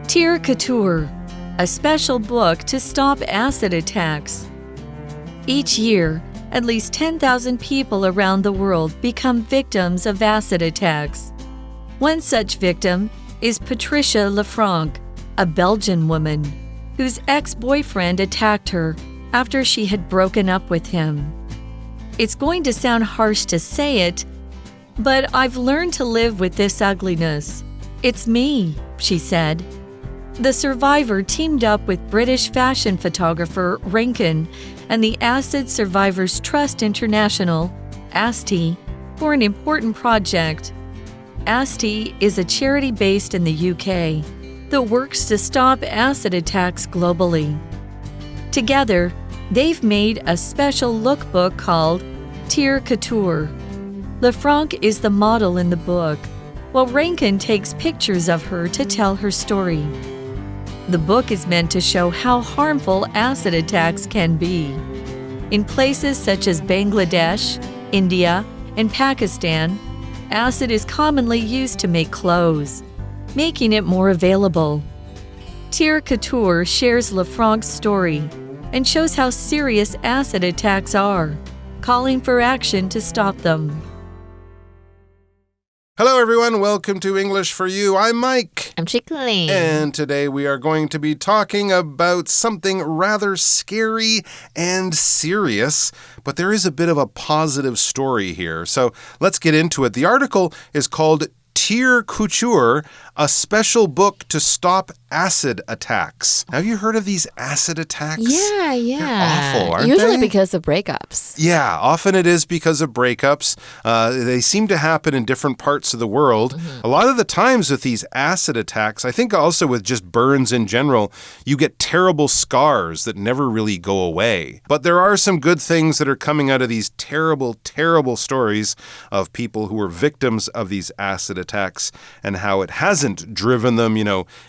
Tir Couture, a special book to stop acid attacks. Each year, at least 10,000 people around the world become victims of acid attacks. One such victim is Patricia Lefranc, a Belgian woman, whose ex-boyfriend attacked her after she had broken up with him. It's going to sound harsh to say it, but I've learned to live with this ugliness. It's me, she said. The survivor teamed up with British fashion photographer Rankin and the Acid Survivors Trust International, ASTI, for an important project. ASTI is a charity based in the UK that works to stop acid attacks globally. Together, they've made a special lookbook called Tir Couture. Lefranc is the model in the book, while Rankin takes pictures of her to tell her story. The book is meant to show how harmful acid attacks can be. In places such as Bangladesh, India, and Pakistan, acid is commonly used to make clothes, making it more available. Tir Couture shares Lefranc's story and shows how serious acid attacks are, calling for action to stop them. Hello, everyone. Welcome to English for You. I'm Mike. I'm Chickling. And today we are going to be talking about something rather scary and serious, but there is a bit of a positive story here. So let's get into it. The article is called Tir Couture, a special book to stop acid attacks. Have you heard of these acid attacks? Yeah. They're awful, aren't Usually they? because of breakups. Yeah, often it is because of breakups. They seem to happen in different parts of the world. Mm-hmm. A lot of the times with these acid attacks, I think also with just burns in general, you get terrible scars that never really go away. But there are some good things that are coming out of these terrible, terrible stories of people who were victims of these acid attacks and how it hasn't driven them,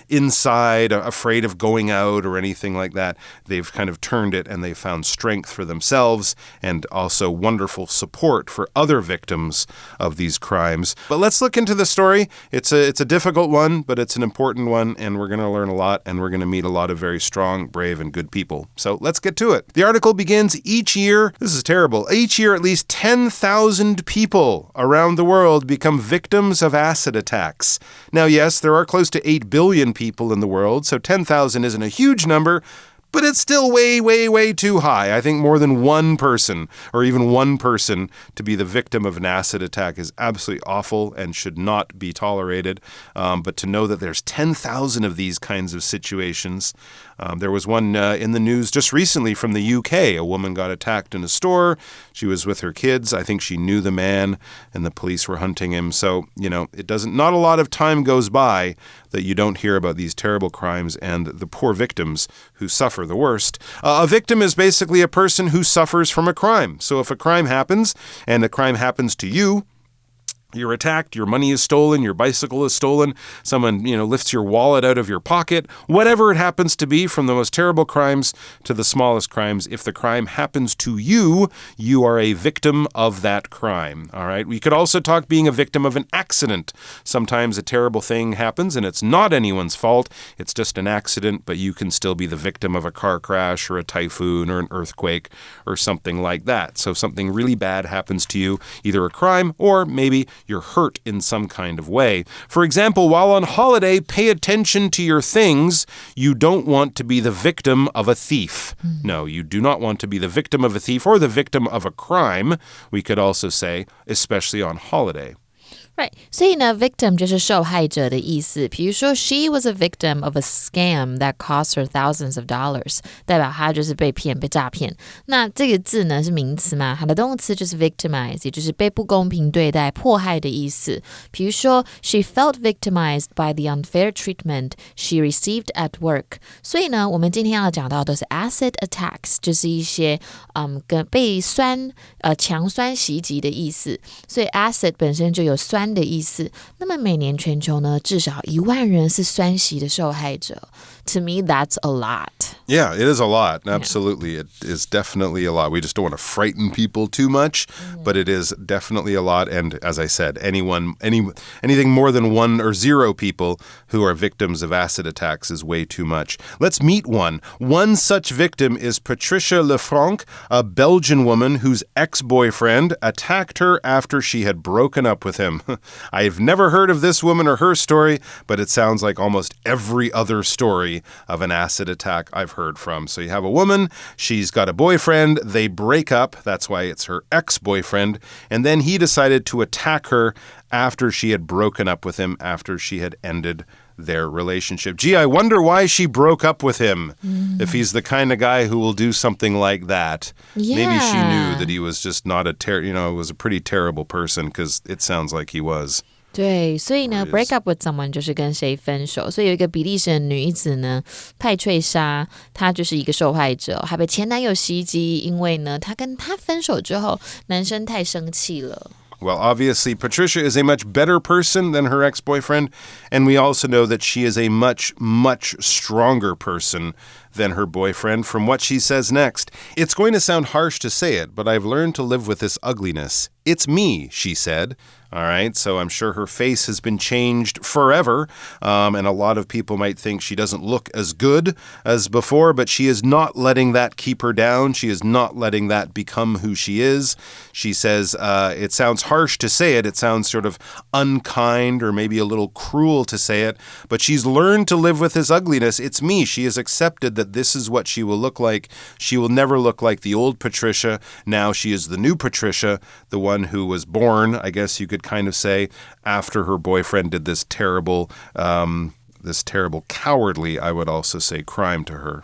inside, afraid of going out or anything like that. They've kind of turned it and they found strength for themselves and also wonderful support for other victims of these crimes. But let's look into the story. It's a difficult one, but it's an important one, and we're going to learn a lot, and we're going to meet a lot of very strong, brave, and good people. So let's get to it. The article begins each year. This is terrible. Each year, at least 10,000 people around the world become victims of acid attacks. Now, yes, there are close to 8 billion people in the world, so 10,000 isn't a huge number, but it's still way, way, way too high. I think more than one person, or even one person, to be the victim of an acid attack is absolutely awful and should not be tolerated. But to know that there's 10,000 of these kinds of situations. There was one in the news just recently from the UK. A woman got attacked in a store. She was with her kids. I think she knew the man, and the police were hunting him. So, not a lot of time goes by that you don't hear about these terrible crimes and the poor victims who suffer the worst. A victim is basically a person who suffers from a crime. So if a crime happens, and the crime happens to you, you're attacked, your money is stolen, your bicycle is stolen, someone, lifts your wallet out of your pocket, whatever it happens to be, from the most terrible crimes to the smallest crimes. If the crime happens to you, you are a victim of that crime. All right. We could also talk being a victim of an accident. Sometimes a terrible thing happens and it's not anyone's fault. It's just an accident, but you can still be the victim of a car crash or a typhoon or an earthquake or something like that. So something really bad happens to you, either a crime or maybe you're hurt in some kind of way. For example, while on holiday, pay attention to your things. You don't want to be the victim of a thief. No, you do not want to be the victim of a thief or the victim of a crime, we could also say, especially on holiday. Right. 所以呢 victim 就是受害者的意思。比如说 she was a victim of a scam that cost her thousands of dollars， 代表她就是被骗被诈骗。那这个字呢是名词嘛，它的动词就是 victimize， 也就是被不公平对待迫害的意思。比如说 she felt victimized by the unfair treatment she received at work。 所以呢我们今天要讲到的是 acid attacks， 就是一些跟被强酸袭击的意思。所以 acid 本身就有酸的意思。那么每年全球呢至少1万人是酸袭的受害者。To me, that's a lot. Yeah, it is a lot. Absolutely. It is definitely a lot. We just don't want to frighten people too much, but it is definitely a lot. And as I said, anything more than 1 or 0 people who are victims of acid attacks is way too much. Let's meet one. One such victim is Patricia Lefranc, a Belgian woman whose ex-boyfriend attacked her after she had broken up with him. I've never heard of this woman or her story, but it sounds like almost every other story of an acid attack I've heard from. So you have a woman, she's got a boyfriend, they break up, that's why it's her ex-boyfriend, and then he decided to attack her after she had broken up with him, after she had ended their relationship. Gee, I wonder why she broke up with him. If he's the kind of guy who will do something like that. Yeah. Maybe she knew that he was just not was a pretty terrible person, because it sounds like he was. 对，所以呢 break up with someone 就是跟谁分手。所以有一个比利时的女子呢派翠莎，她就是一个受害者，还被前男友袭击，因为呢她跟他分手之后男生太生气了。Well, obviously, Patricia is a much better person than her ex-boyfriend, and we also know that she is a much, much stronger person than her boyfriend from what she says next. It's going to sound harsh to say it, but I've learned to live with this ugliness. It's me, she said. All right, so I'm sure her face has been changed forever, and a lot of people might think she doesn't look as good as before, but she is not letting that keep her down. She is not letting that become who she is. She says it sounds harsh to say it. It sounds sort of unkind or maybe a little cruel to say it, but she's learned to live with this ugliness. It's me. She has accepted that this is what she will look like. She will never look like the old Patricia. Now she is the new Patricia, the one who was born, I guess you could kind of say, after her boyfriend did this terrible, cowardly, I would also say, crime to her.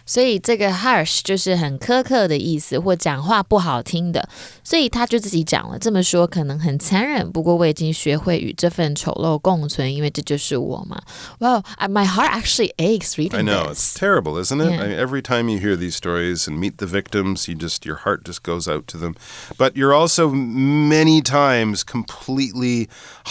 所以这个 harsh 就是很苛刻的意思，或讲话不好听的。所以他就自己讲了，这么说可能很残忍，不过我已经学会与这份丑陋共存，因为这就是我嘛。Wow, my heart actually aches reading this. I know, it's terrible, isn't it? Yeah. I mean, every time you hear these stories and meet the victims, your heart just goes out to them. But you're also many times completely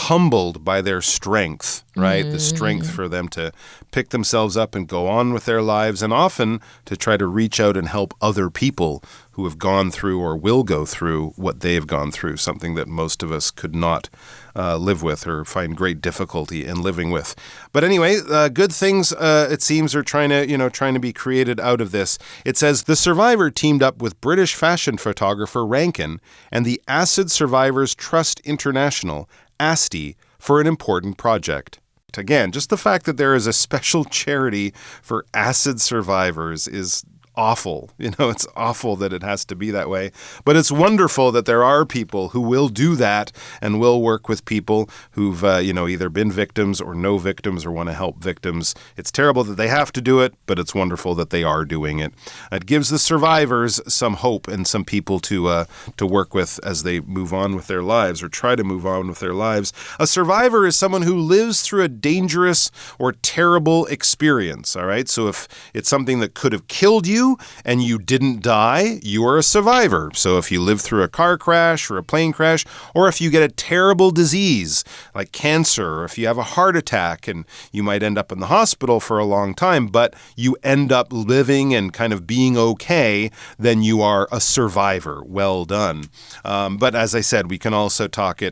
humbled by their strength, right? The strength for them to pick themselves up and go on with their lives, and often to try to reach out and help other people who have gone through or will go through what they have gone through, something that most of us could not live with or find great difficulty in living with. But anyway, good things, it seems, are trying to be created out of this. It says, the survivor teamed up with British fashion photographer Rankin and the Acid Survivors Trust International, ASTI, for an important project. Again, just the fact that there is a special charity for acid survivors is awful. It's awful that it has to be that way. But it's wonderful that there are people who will do that and will work with people who've, either been victims or know victims or want to help victims. It's terrible that they have to do it, but it's wonderful that they are doing it. It gives the survivors some hope and some people to work with as they move on with their lives or try to move on with their lives. A survivor is someone who lives through a dangerous or terrible experience, all right? So if it's something that could have killed you, and you didn't die, you are a survivor. So if you live through a car crash or a plane crash, or if you get a terrible disease like cancer, or if you have a heart attack and you might end up in the hospital for a long time, but you end up living and kind of being okay, then you are a survivor. Well done. But as I said, we can also talk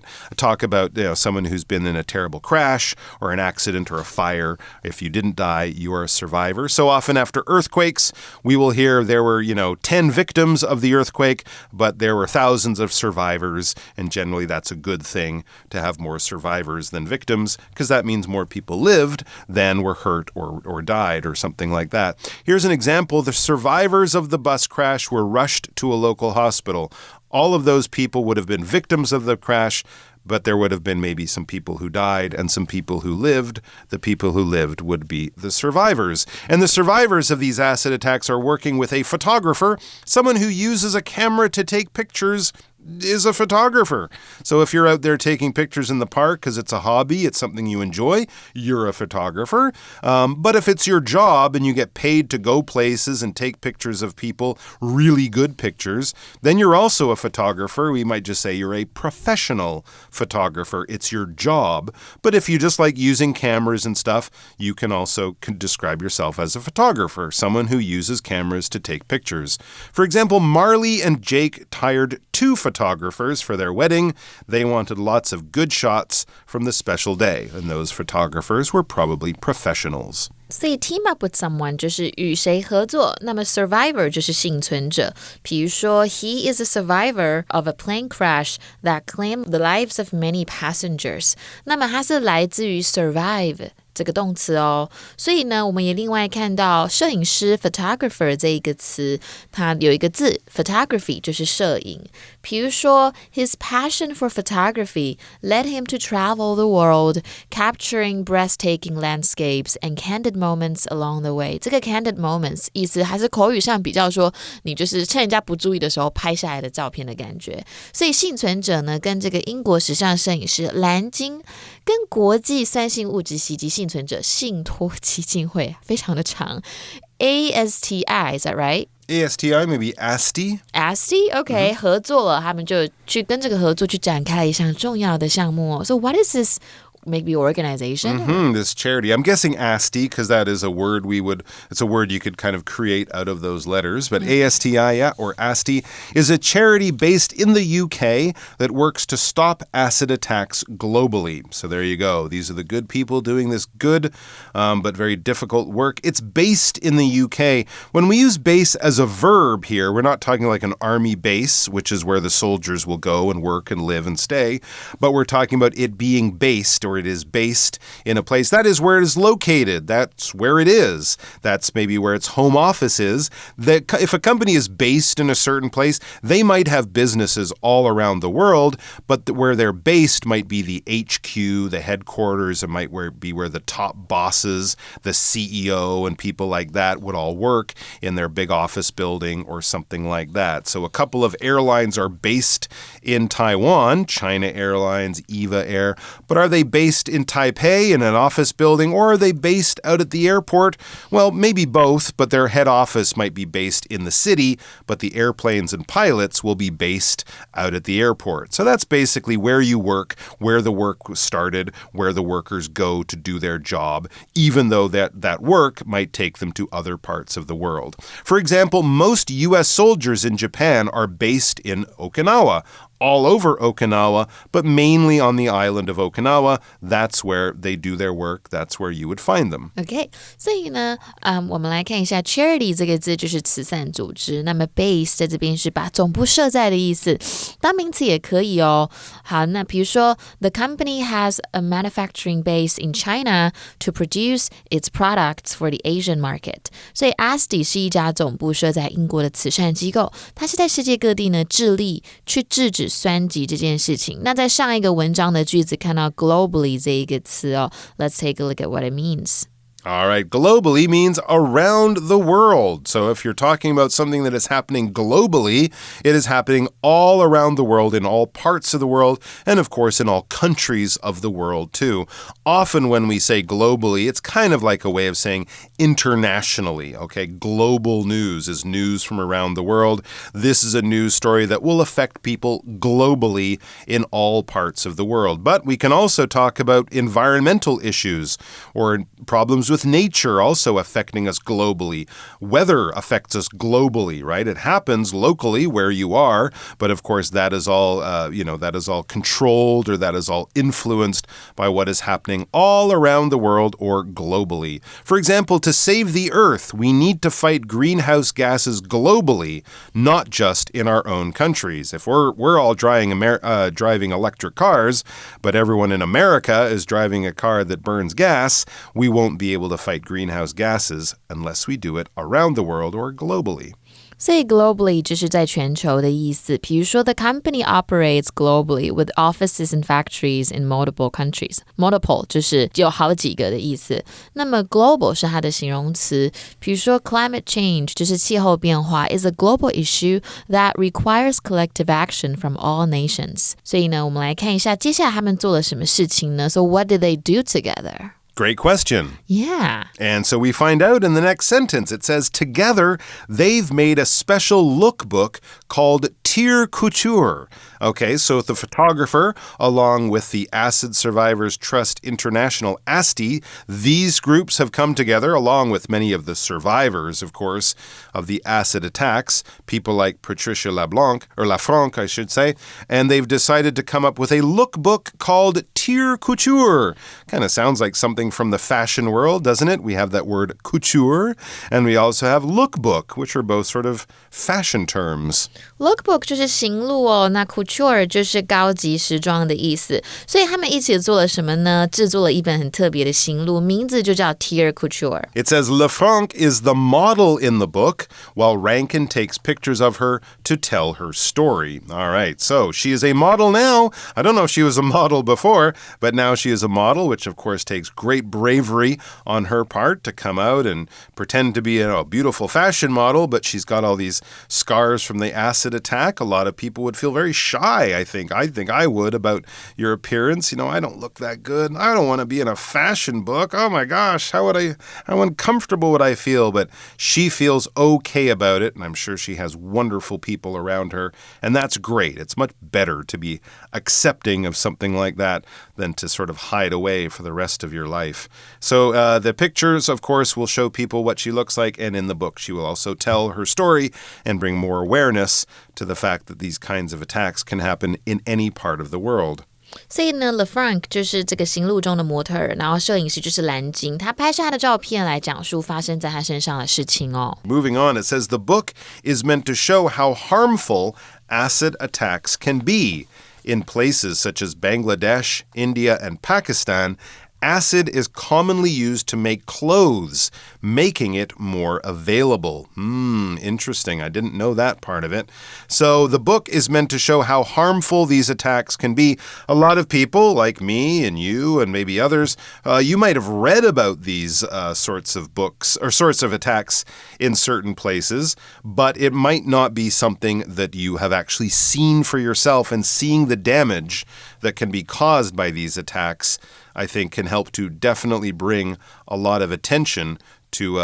about someone who's been in a terrible crash or an accident or a fire. If you didn't die, you are a survivor. So often after earthquakes, we will hear there were, 10 victims of the earthquake, but there were thousands of survivors, and generally that's a good thing to have more survivors than victims, because that means more people lived than were hurt or died or something like that. Here's an example. The survivors of the bus crash were rushed to a local hospital. All of those people would have been victims of the crash, but there would have been maybe some people who died and some people who lived. The people who lived would be the survivors. And the survivors of these acid attacks are working with a photographer, someone who uses a camera to take pictures is a photographer. So if you're out there taking pictures in the park because it's a hobby, it's something you enjoy, you're a photographer. But if it's your job and you get paid to go places and take pictures of people, really good pictures, then you're also a photographer. We might just say you're a professional photographer. It's your job. But if you just like using cameras and stuff, you can also describe yourself as a photographer, someone who uses cameras to take pictures. For example, Marley and Jake hired 2 photographers for their wedding. They wanted lots of good shots from the special day, and those photographers were probably professionals. 所以 team up with someone 就是与谁合作，那么 survivor 就是幸存者。比如说 he is a survivor of a plane crash that claimed the lives of many passengers. 那么它是来自于 survive这个动词哦，所以呢，我们也另外看到摄影师 photographer 这一个词，它有一个字 photography 就是摄影。比如说 his passion for photography led him to travel the world, capturing breathtaking landscapes and candid moments along the way. 这个 candid moments 意思还是口语上比较说，你就是趁人家不注意的时候拍下来的照片的感觉。所以幸存者呢，跟这个英国时尚摄影师蓝鲸，跟国际酸性物质袭击幸存者信托基金会非常的长 ASTI, is that right? ASTI, maybe ASTI? ASTI, okay, 合作了，他们就去跟这个合作去展开了一项重要的项目哦。So what is this maybe organization? This charity. I'm guessing ASTI because that is a word it's a word you could kind of create out of those letters. But ASTI, yeah, or ASTI, is a charity based in the UK that works to stop acid attacks globally. So there you go. These are the good people doing this good but very difficult work. It's based in the UK. When we use base as a verb here, we're not talking like an army base, which is where the soldiers will go and work and live and stay, but we're talking about it being based, or it is based in a place. That is where it is located. That's where it is. That's maybe where its home office is. If a company is based in a certain place, they might have businesses all around the world, but where they're based might be the HQ, the headquarters. It might be where the top bosses, the CEO, and people like that would all work in their big office building or something like that. So a couple of airlines are based in Taiwan, China Airlines, EVA Air, but are they based in Taipei in an office building, or are they based out at the airport? Well, maybe both, but their head office might be based in the city, but the airplanes and pilots will be based out at the airport. So that's basically where you work, where the work was started, where the workers go to do their job, even though that work might take them to other parts of the world. For example, most U.S. soldiers in Japan are based in Okinawa, all over Okinawa, but mainly on the island of Okinawa. That's where they do their work. That's where you would find them. Okay, 所以呢，我们来看一下 charity 这个字就是慈善组织。那么 base 在这边是把总部设在的意思，当名词也可以哦。好，那比如说 the company has a manufacturing base in China to produce its products for the Asian market. 所以 ASTI 是一家总部设在英国的慈善机构，它是在世界各地呢致力去制止酸集这件事情。那在上一个文章的句子看到 globally 这一个词哦 ，Let's take a look at what it means. All right, globally means around the world. So if you're talking about something that is happening globally, it is happening all around the world, in all parts of the world, and of course in all countries of the world too. Often when we say globally, it's kind of like a way of saying internationally, okay? Global news is news from around the world. This is a news story that will affect people globally in all parts of the world. But we can also talk about environmental issues or problems with nature also affecting us globally. Weather affects us globally, right? It happens locally where you are, but of course that is all, that is all controlled, or that is all influenced by what is happening all around the world or globally. For example, to save the earth, we need to fight greenhouse gases globally, not just in our own countries. If we're all driving electric cars, but everyone in America is driving a car that burns gas, we won't be able to fight greenhouse gases unless we do it around the world or globally. 所以 globally 就是在全球的意思，比如说 the company operates globally with offices and factories in multiple countries. Multiple 就是有好几个的意思。那么 global 是它的形容词，比如说 climate change 就是气候变化 is a global issue that requires collective action from all nations. 所以呢，我们来看一下接下来他们做了什么事情呢？ So what did they do together?Great question. Yeah. And so we find out in the next sentence. It says, together, they've made a special lookbook called Tier Couture. Okay, so the photographer, along with the Acid Survivors Trust International, ASTI, these groups have come together, along with many of the survivors, of course, of the acid attacks, people like Patricia Lafranc, I should say, and they've decided to come up with a lookbook called Tier Couture. Kind of sounds like something from the fashion world, doesn't it? We have that word couture, and we also have lookbook, which are both sort of fashion terms. Lookbook 就是型录哦，那 couture 就是高级时装的意思，所以他们一起做了什么呢？制作了一本很特别的型录，名字就叫 Tier Couture. It says Lafranc is the model in the book, while Rankin takes pictures of her to tell her story. All right, so she is a model now. I don't know if she was a model before, but now she is a model, which of course takes great bravery on her part to come out and pretend to be a beautiful fashion model, but she's got all these scars from the acid attack. A lot of people would feel very shy, I think. I think I would about your appearance. You know, I don't look that good. I don't want to be in a fashion book. Oh my gosh, how uncomfortable would I feel? But she feels okay about it, and I'm sure she has wonderful people around her, and that's great. It's much better to be accepting of something like that than to sort of hide away for the rest of your life. So the pictures, of course, will show people what she looks like, and in the book she will also tell her story and bring more awareness to the fact that these kinds of attacks can happen in any part of the world. 所以呢 Lafranc 就是这个型录中的模特儿，然后摄影师就是蓝鲸，他拍下他的照片来讲述发生在他身上的事情哦。Moving on, it says the book is meant to show how harmful acid attacks can be. In places such as Bangladesh, India, and Pakistan, acid is commonly used to make clothes, making it more available. Interesting. I didn't know that part of it. So the book is meant to show how harmful these attacks can be. A lot of people, like me and you and maybe others, you might have read about these sorts of books or sorts of attacks in certain places, but it might not be something that you have actually seen for yourself, and seeing the damage that can be caused by these attacks, I think, can help to definitely bring a lot of attention to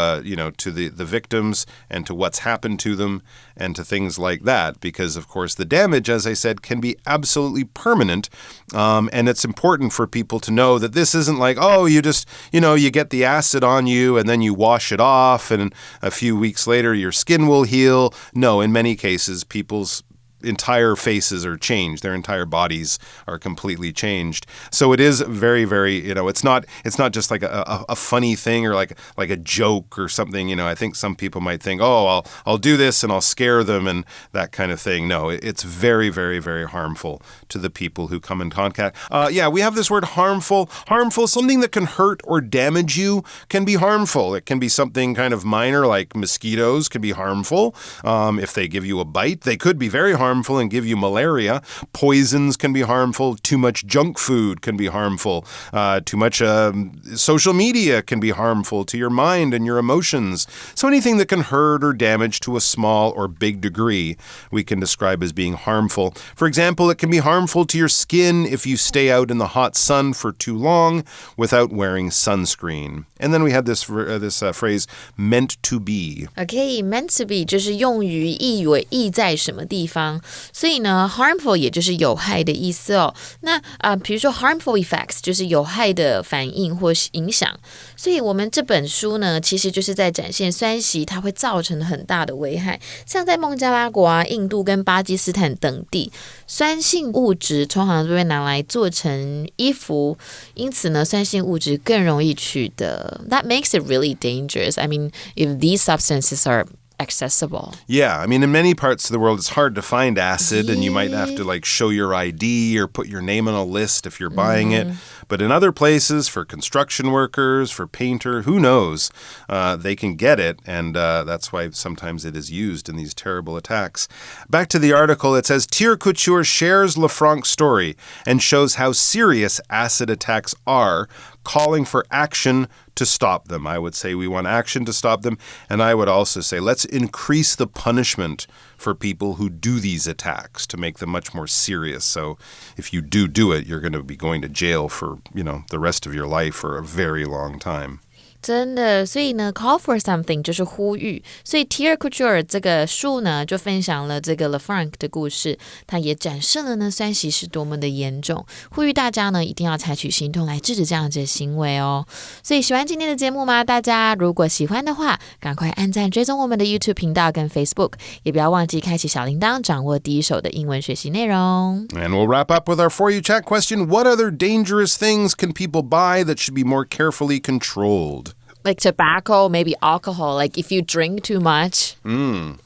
to the victims and to what's happened to them and to things like that, because of course the damage, as I said, can be absolutely permanent, and it's important for people to know that this isn't like, oh, you just you get the acid on you and then you wash it off and a few weeks later your skin will heal. No, in many cases people's entire faces are changed. Their entire bodies are completely changed. So it is very, very, it's not just like a funny thing or like a joke or something. I think some people might think, oh, I'll do this and I'll scare them and that kind of thing. No, it's very, very, very harmful to the people who come in contact. We have this word harmful. Harmful, something that can hurt or damage you can be harmful. It can be something kind of minor, like mosquitoes can be harmful. If they give you a bite, they could be very harmful and give you malaria. Poisons can be harmful. Too much junk food can be harmful. Too much social media can be harmful to your mind and your emotions. So anything that can hurt or damage to a small or big degree, we can describe as being harmful. For example, it can be harmful to your skin if you stay out in the hot sun for too long without wearing sunscreen. And then we had this phrase, meant to be. Okay, meant to be 就是用于意在什么地方。所以呢 harmful 也就是有害的意思哦。那比如说 harmful effects 就是有害的反应或影响。所以我们这本书呢其实就是在展现酸袭它会造成很大的危害，像在孟加拉国啊、印度跟巴基斯坦等地，酸性物质通常都会拿来做成衣服，因此呢酸性物质更容易取得。That makes it really dangerous. I mean, if these substances are accessible. Yeah, I mean, in many parts of the world, it's hard to find acid, and you might have to like show your ID or put your name on a list if you're buying it. But in other places, for construction workers, for painter, who knows, they can get it, and that's why sometimes it is used in these terrible attacks. Back to the article, it says, Tir Couture shares Lefranc's story and shows how serious acid attacks are, calling for action to stop them. I would say we want action to stop them, and I would also say let's increase the punishment for people who do these attacks to make them much more serious. So if you do it, you're going to be going to jail for, the rest of your life for a very long time. 真的，所以呢 call for something 就是呼吁，所以 Tir Couture 这个书呢就分享了这个 Lefranc 的故事，它也展示了呢酸袭是多么的严重，呼吁大家呢一定要采取行动来制止这样子的行为哦。所以喜欢今天的节目吗？大家如果喜欢的话，赶快按赞追踪我们的 YouTube 频道跟 Facebook， 也不要忘记开启小铃铛，掌握第一手的英文学习内容。And we'll wrap up with our For You Chat question. What other dangerous things can people buy that should be more carefully controlled? Like tobacco, maybe alcohol. Like if you drink too much,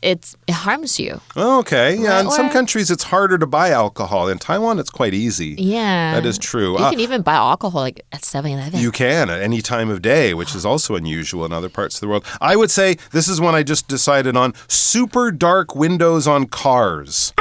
it harms you. Okay, yeah. In some countries, it's harder to buy alcohol. In Taiwan, it's quite easy. Yeah. That is true. You can even buy alcohol like at 7-Eleven. You can at any time of day, which is also unusual in other parts of the world. I would say this is one I just decided on. Super dark windows on cars.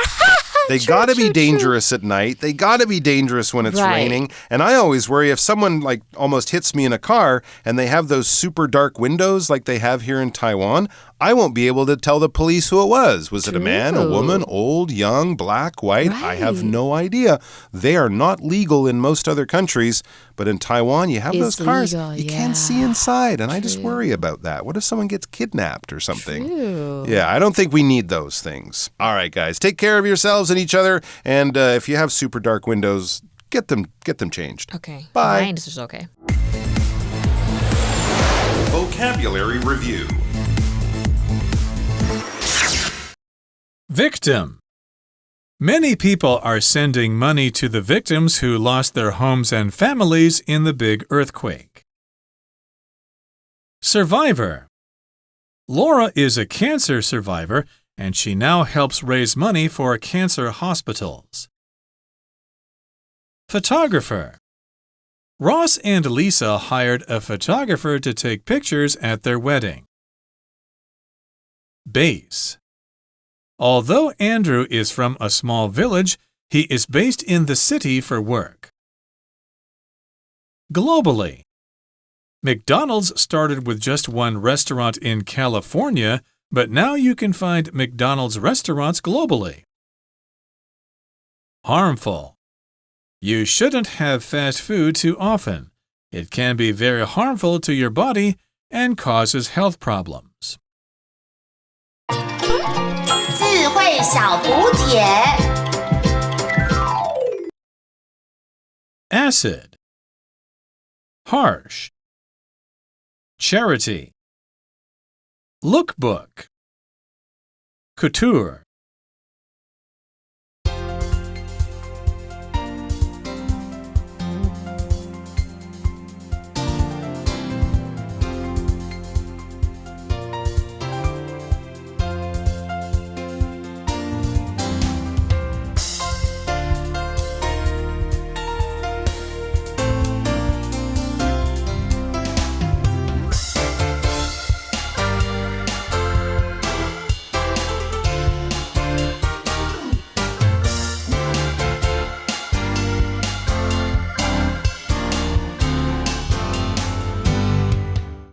They got to be dangerous at night. They got to be dangerous when it's raining. And I always worry if someone like almost hits me in a car and they have those super dark windows like they have here in Taiwan, I won't be able to tell the police who it was. Was it a man, a woman, old, young, black, white? I have no idea. They are not legal in most other countries. But in Taiwan, you have those cars. You can't see inside. And I just worry about that. What if someone gets kidnapped or something? Yeah, I don't think we need those things. All right, guys, take care of yourselves and each other. And if you have super dark windows, get them changed. Okay. Bye. Mine is okay. Vocabulary Review. Victim. Many people are sending money to the victims who lost their homes and families in the big earthquake. Survivor. Laura is a cancer survivor, and she now helps raise money for cancer hospitals. Photographer. Ross and Lisa hired a photographer to take pictures at their wedding. Base. Although Andrew is from a small village, he is based in the city for work. Globally. McDonald's started with just one restaurant in California, but now you can find McDonald's restaurants globally. Harmful. You shouldn't have fast food too often. It can be very harmful to your body and causes health problems. 智慧小补帖 Acid. Harsh. Charity. Lookbook. Couture.